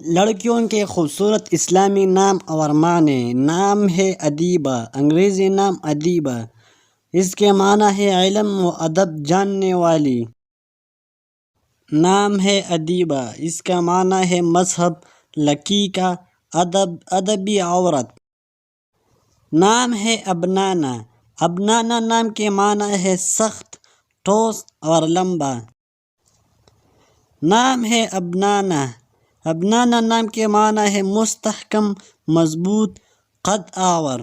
لڑکیوں کے خوبصورت اسلامی نام اور معنی۔ نام ہے ادیبہ، انگریزی نام ادیبہ، اس کے معنی ہے علم و ادب جاننے والی۔ نام ہے ادیبہ، اس کا معنی ہے مذہب، لکیکہ، ادب، ادبی عورت۔ نام ہے ابنانہ، ابنانہ نام کے معنی ہے سخت، ٹھوس اور لمبا۔ نام ہے ابنانہ، ابنانہ نام کے معنی ہے مستحکم، مضبوط، قد آور۔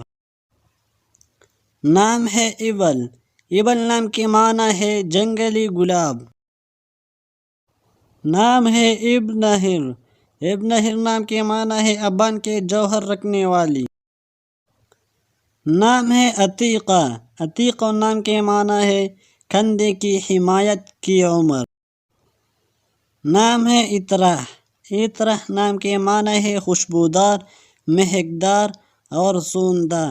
نام ہے ابل، ابل نام کے معنی ہے جنگلی گلاب۔ نام ہے ابنہر، ابنہر نام کے معنی ہے ابان کے جوہر رکھنے والی۔ نام ہے عتیقہ، عتیقہ نام کے معنی ہے کندھے کی حمایت کی عمر۔ نام ہے اطرح، اطرح نام کے معنی ہے خوشبودار، مہکدار اور سوندہ۔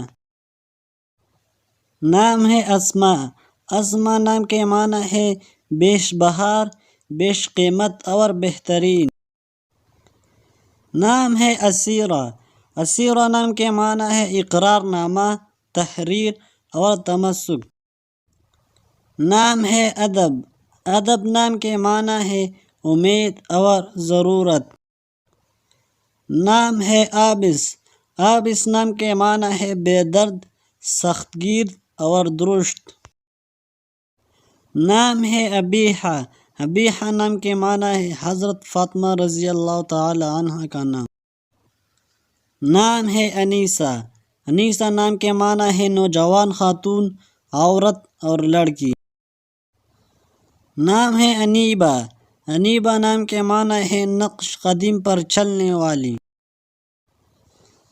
نام ہے اسماء، اسماء نام کے معنی ہے بیش بہار، بیش قیمت اور بہترین۔ نام ہے اسیرہ، اسیرہ نام کے معنی ہے اقرار نامہ، تحریر اور تمسک۔ نام ہے ادب، ادب نام کے معنی ہے امید اور ضرورت۔ نام ہے آبس، آبس نام کے معنی ہے بے درد، سخت گیر اور درشت۔ نام ہے ابیحہ، ابیحہ نام کے معنی ہے حضرت فاطمہ رضی اللہ تعالی عنہا کا نام۔ نام ہے انیسہ، انیسہ نام کے معنی ہے نوجوان خاتون، عورت اور لڑکی۔ نام ہے انیبہ، انیبہ نام کے معنی ہے نقش قدم پر چلنے والی۔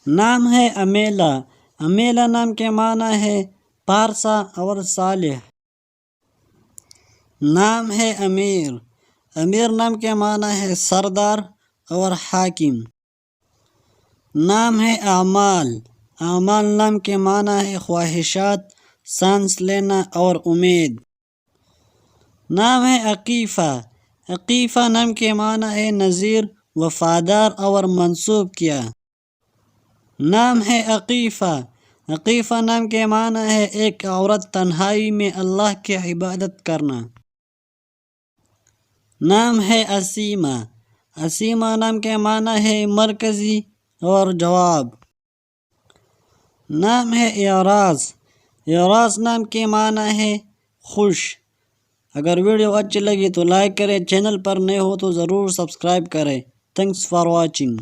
نام ہے امیلہ، امیلہ نام کے معنی ہے پارسا اور صالح۔ نام ہے امیر، امیر نام کے معنی ہے سردار اور حاکم۔ نام ہے اعمال، اعمال نام کے معنی ہے خواہشات، سانس لینا اور امید۔ نام ہے عقیفہ، عقیفہ نام کے معنی ہے نذیر، وفادار اور منسوب کیا۔ نام ہے عقیفہ، عقیفہ نام کے معنی ہے ایک عورت تنہائی میں اللہ کی عبادت کرنا۔ نام ہے اسیمہ، اسیمہ نام کے معنی ہے مرکزی اور جواب۔ نام ہے اعراض، اعراض نام کے معنی ہے خوش۔ اگر ویڈیو اچھی لگی تو لائک کریں، چینل پر نئے ہو تو ضرور سبسکرائب کریں۔ Thanks for watching.